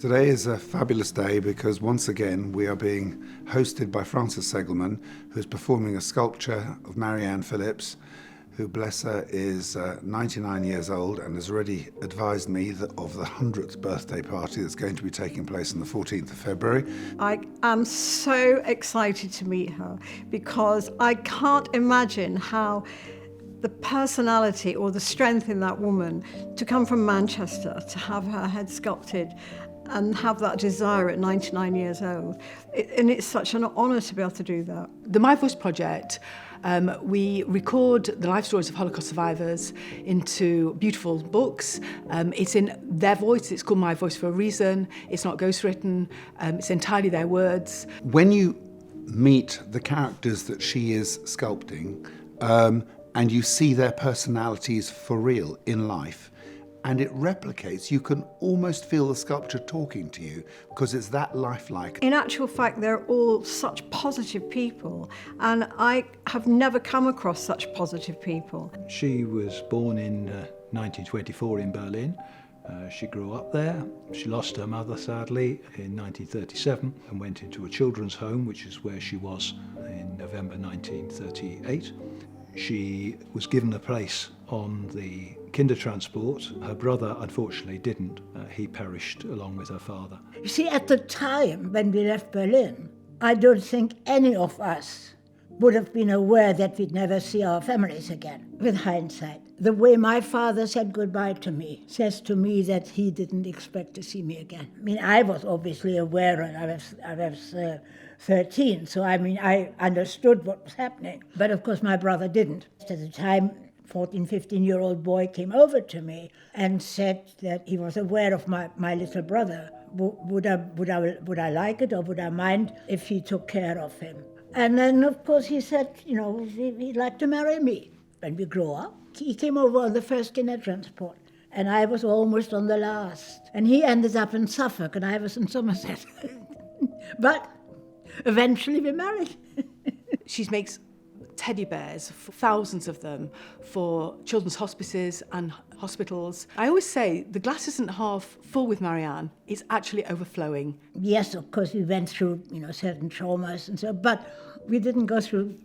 Today is a fabulous day because once again we are being hosted by Frances Segelman, who is performing a sculpture of Marianne Philipps, who, bless her, is 99 years old and has already advised me of the 100th birthday party that's going to be taking place on the 14th of February. I am so excited to meet her because I can't imagine how the personality or the strength in that woman to come from Manchester, to have her head sculpted and have that desire at 99 years old. And it's such an honour to be able to do that. The My Voice project, we record the life stories of Holocaust survivors into beautiful books. It's in their voice. It's called My Voice for a reason. It's not ghostwritten. It's entirely their words. When you meet the characters that she is sculpting, and you see their personalities for real in life, and it replicates, you can almost feel the sculpture talking to you because it's that lifelike. In actual fact, they're all such positive people, and I have never come across such positive people. She was born in 1924 in Berlin. She grew up there. She lost her mother, sadly, in 1937 and went into a children's home, which is where she was in November 1938. She was given a place on the Kindertransport. Her brother, unfortunately, didn't. He perished along with her father. You see, at the time when we left Berlin, I don't think any of us would have been aware that we'd never see our families again, with hindsight. The way my father said goodbye to me says to me that he didn't expect to see me again. I mean, I was obviously aware, and I was 13, so I understood what was happening. But of course my brother didn't. At the time, 14, 15-year-old boy came over to me and said that he was aware of my little brother. Would I like it or would I mind if he took care of him? And then, of course, he said, he'd like to marry me. When we grew up, he came over on the first Kindertransport, and I was almost on the last. And he ended up in Suffolk, and I was in Somerset. But eventually we married. She makes teddy bears, thousands of them, for children's hospices and hospitals. I always say the glass isn't half full with Marianne, it's actually overflowing. Yes, of course, we went through, certain traumas and so, but we didn't go through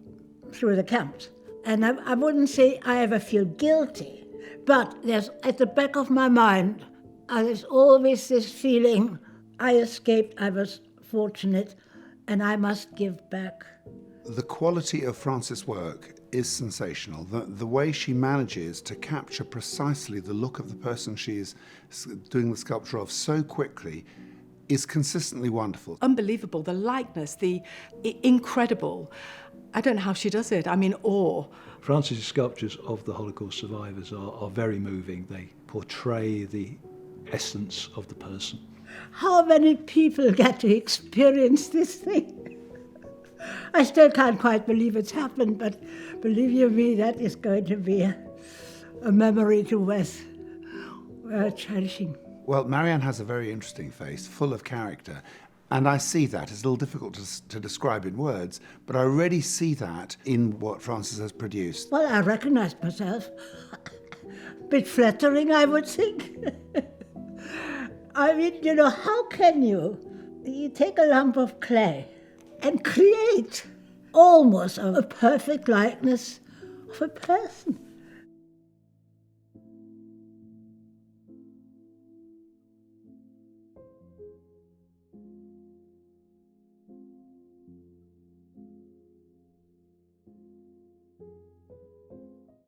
the camps. And I wouldn't say I ever feel guilty, but there's, at the back of my mind, there's always this feeling, I escaped, I was fortunate, and I must give back. The quality of Frances' work is sensational. The way she manages to capture precisely the look of the person she is doing the sculpture of so quickly is consistently wonderful. Unbelievable, the likeness, the incredible. I don't know how she does it. I'm in awe. Frances' sculptures of the Holocaust survivors are very moving. They portray the essence of the person. How many people get to experience this thing? I still can't quite believe it's happened, but believe you me, that is going to be a memory to worth cherishing. Well, Marianne has a very interesting face, full of character, and I see that. It's a little difficult to describe in words, but I already see that in what Frances has produced. Well, I recognise myself. A bit flattering, I would think. I mean, how can you take a lump of clay and create almost a perfect likeness of a person?